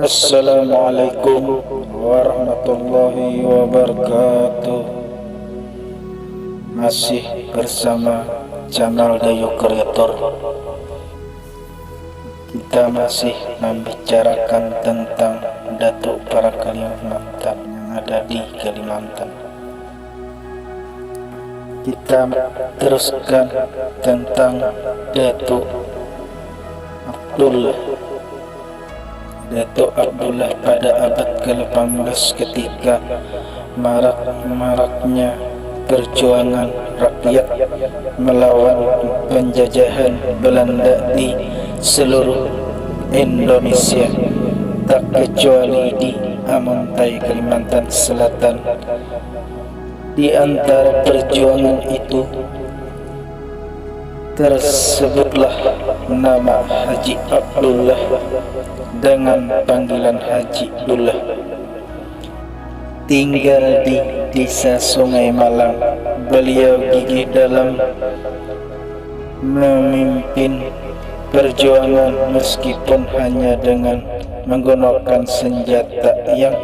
Assalamualaikum warahmatullahi wabarakatuh. Masih bersama channel Dayu Kreator. Kita masih membicarakan tentang Datuk para Kalimantan yang ada di Kalimantan. Kita teruskan tentang Datuk Abdullah pada abad ke-18 ketika maraknya perjuangan rakyat melawan penjajahan Belanda di seluruh Indonesia, tak kecuali di Amuntai, Kalimantan Selatan. Di antara perjuangan itu tersebutlah nama Haji Abdullah dengan panggilan Haji Dullah. Tinggal di desa Sungai Malang, beliau gigih dalam memimpin perjuangan meskipun hanya dengan menggunakan senjata yang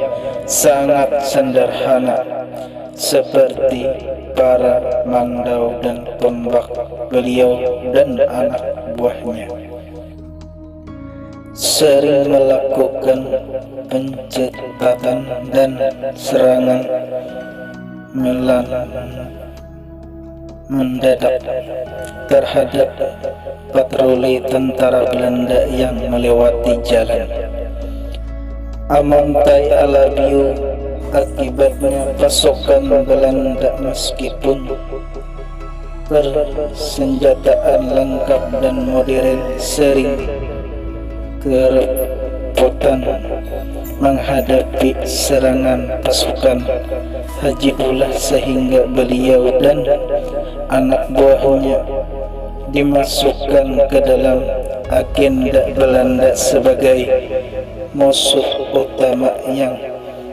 sangat sederhana seperti para mandau dan tombak. Beliau dan anak buahnya sering melakukan pencekatan dan serangan mendadak terhadap patroli tentara Belanda yang melewati jalan Amuntai Alabiu. Akibatnya pasukan Belanda meskipun persenjataan lengkap dan modern sering kerepotan menghadapi serangan pasukan Haji Dullah, sehingga beliau dan anak buahnya dimasukkan ke dalam agenda Belanda sebagai musuh utama yang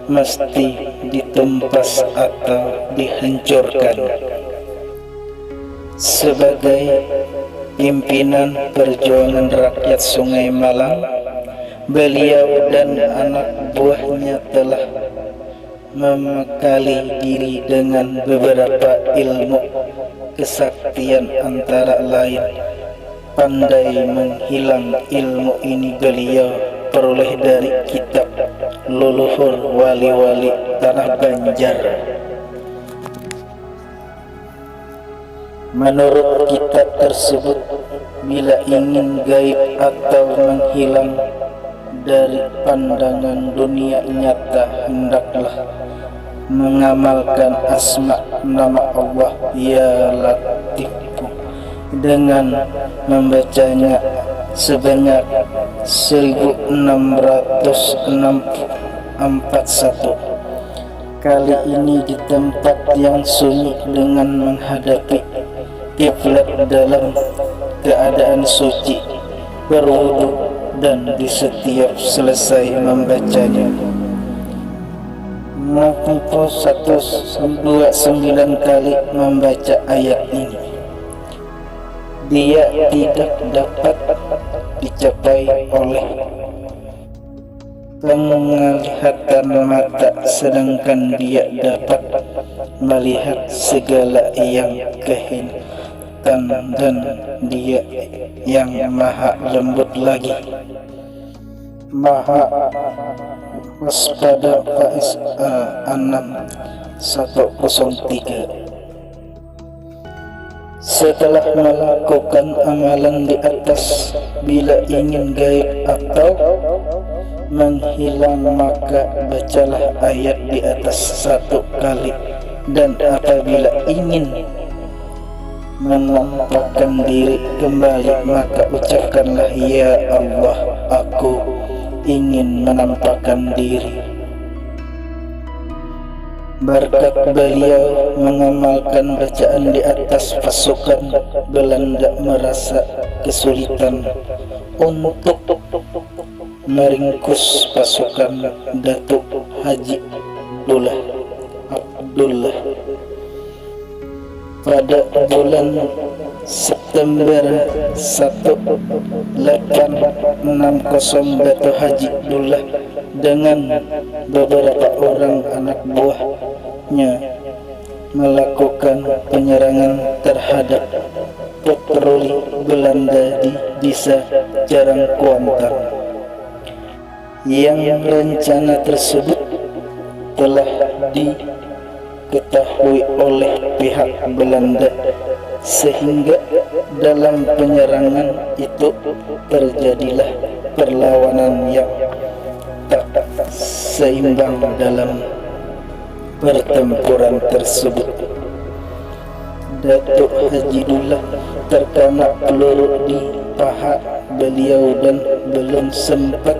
mesti ditumpas atau dihancurkan. Sebagai pimpinan perjuangan rakyat Sungai Malang, beliau dan anak buahnya telah membekali diri dengan beberapa ilmu kesaktian, antara lain pandai menghilang. Ilmu ini beliau peroleh dari kitab leluhur wali-wali tanah Banjar. Menurut kitab tersebut, bila ingin gaib atau menghilang dari pandangan dunia nyata, hendaklah mengamalkan asma nama Allah Ya Latifu dengan membacanya sebanyak 1641 kali. Ini di tempat yang sunyi dengan menghadapi kiblat dalam keadaan suci, berwudu, dan di setiap selesai membacanya mampu 129 kali membaca ayat ini. Dia tidak dapat dicapai oleh penglihatan mata, sedangkan dia dapat melihat segala yang kehintan, dan dia yang maha lembut lagi, maha waspada. Faiz Al-An'am 103. Setelah melakukan amalan di atas, bila ingin gaib atau menghilang, maka bacalah ayat di atas 1 kali, dan apabila ingin menampakkan diri kembali, maka ucapkanlah Ya Allah, aku ingin menampakkan diri. Berkat beliau mengamalkan bacaan di atas, pasukan Belanda merasa kesulitan untuk meringkus pasukan Datuk Haji Abdullah. Pada bulan September 1860, Datuk Haji Dullah dengan beberapa orang anak buahnya melakukan penyerangan terhadap patroli Belanda di desa Jarangkuantan. Yang rencana tersebut telah diketahui oleh pihak Belanda, sehingga dalam penyerangan itu terjadilah perlawanan yang tak seimbang dalam pertempuran tersebut. Datuk Haji Dullah terkena peluru di paha beliau dan belum sempat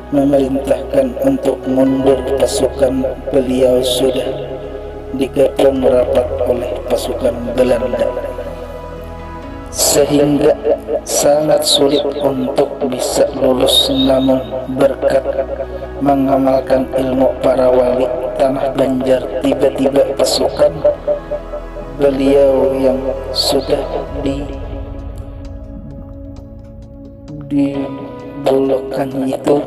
memerintahkan untuk mundur. Pasukan beliau sudah dikepung rapat oleh pasukan Belanda, sehingga sangat sulit untuk bisa lulus. Namun berkat mengamalkan ilmu para wali tanah Banjar, tiba-tiba pasukan beliau yang sudah dibulokkan itu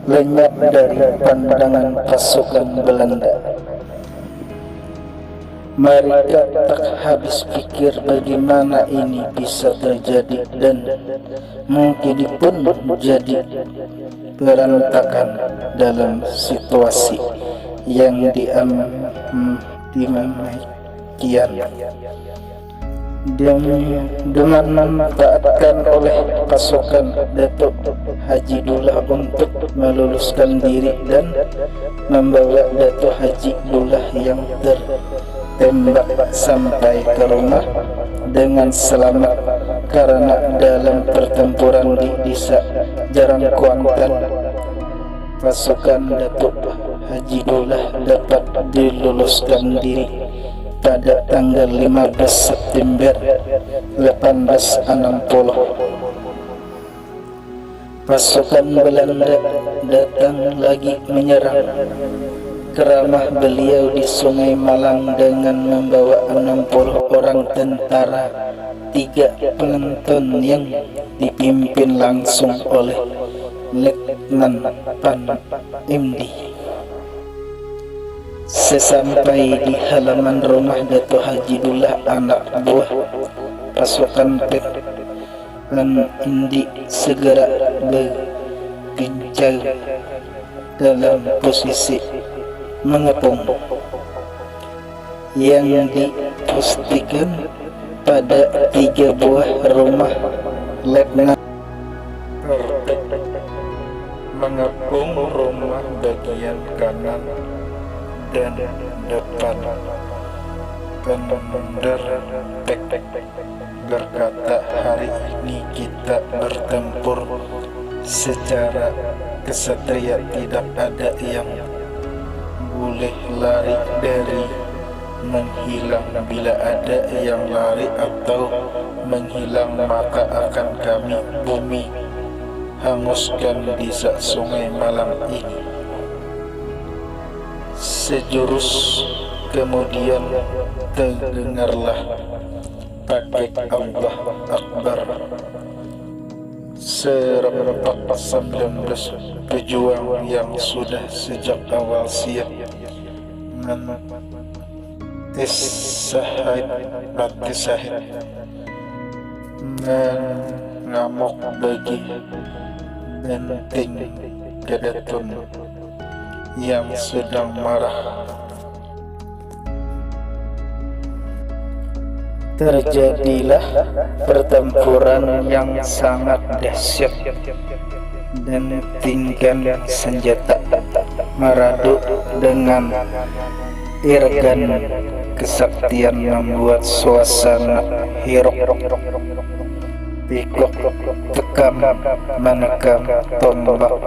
lenyap dari pandangan pasukan Belanda. Mereka tak habis pikir bagaimana ini bisa terjadi, dan mungkin pun jadi berantakan dalam situasi yang demikian dimanfaatkan oleh pasukan Datuk Haji Dullah untuk meluluskan diri dan membawa Datuk Haji Dullah yang tertembak sampai ke rumah dengan selamat. Karena dalam pertempuran di desa Jarangkuantan, pasukan Datuk Haji Dullah dapat diluluskan diri pada tanggal 15 September 1860. Pasukan Belanda datang lagi menyerang keramah beliau di Sungai Malang dengan membawa 60 orang tentara, 3 penonton yang dipimpin langsung oleh Letnan Pan MD. Sesampai di halaman rumah Datuk Haji Dullah, anak buah pasukan Pan MD segera berbincang dalam posisi mengepung yang dipastikan pada 3 buah rumah Letnan. Mengepung rumah bagian kanan dan depan. Komander berkata, hari ini kita bertempur secara kesatria, tidak ada yang boleh lari dari menghilang. Bila ada yang lari atau menghilang, maka akan kami bumi hanguskan di Sungai Malang ini. Sejurus kemudian terdengarlah pakai Allah Akbar. Serempak 19 pejuang yang sudah sejak awal siap mati sahid mengamuk bagi benteng Kedatun yang sedang marah. Terjadilah pertempuran yang sangat dahsyat dan tingkat senjata meradu dengan irgan kesaktian membuat suasana hiruk pikuk, tekam menekam, tombak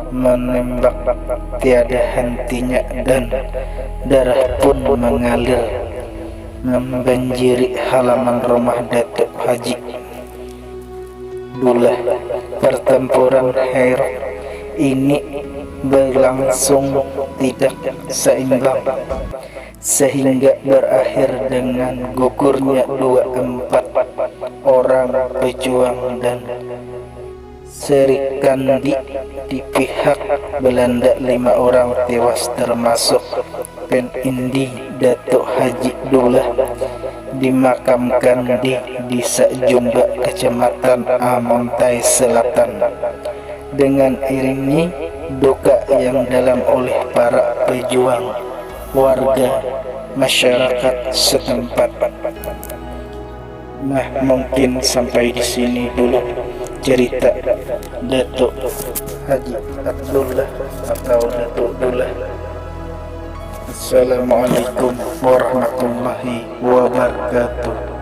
menembak tiada hentinya, dan darah pun mengalir membanjiri halaman rumah Datuk Haji Dullah. Pertempuran heroik ini berlangsung tidak seimbang, sehingga berakhir dengan gugurnya 24 orang pejuang dan Sri Kandi di pihak Belanda 5 orang tewas termasuk Pen Indi Datuk Haji Dullah dimakamkan di Desa Jumba Kecamatan Amontai Selatan. Dengan iringi duka yang dalam oleh para pejuang, warga, masyarakat setempat. Nah, mungkin sampai di sini dulu cerita Datuk Haji Abdullah atau Datuk Dullah. Assalamualaikum warahmatullahi wabarakatuh.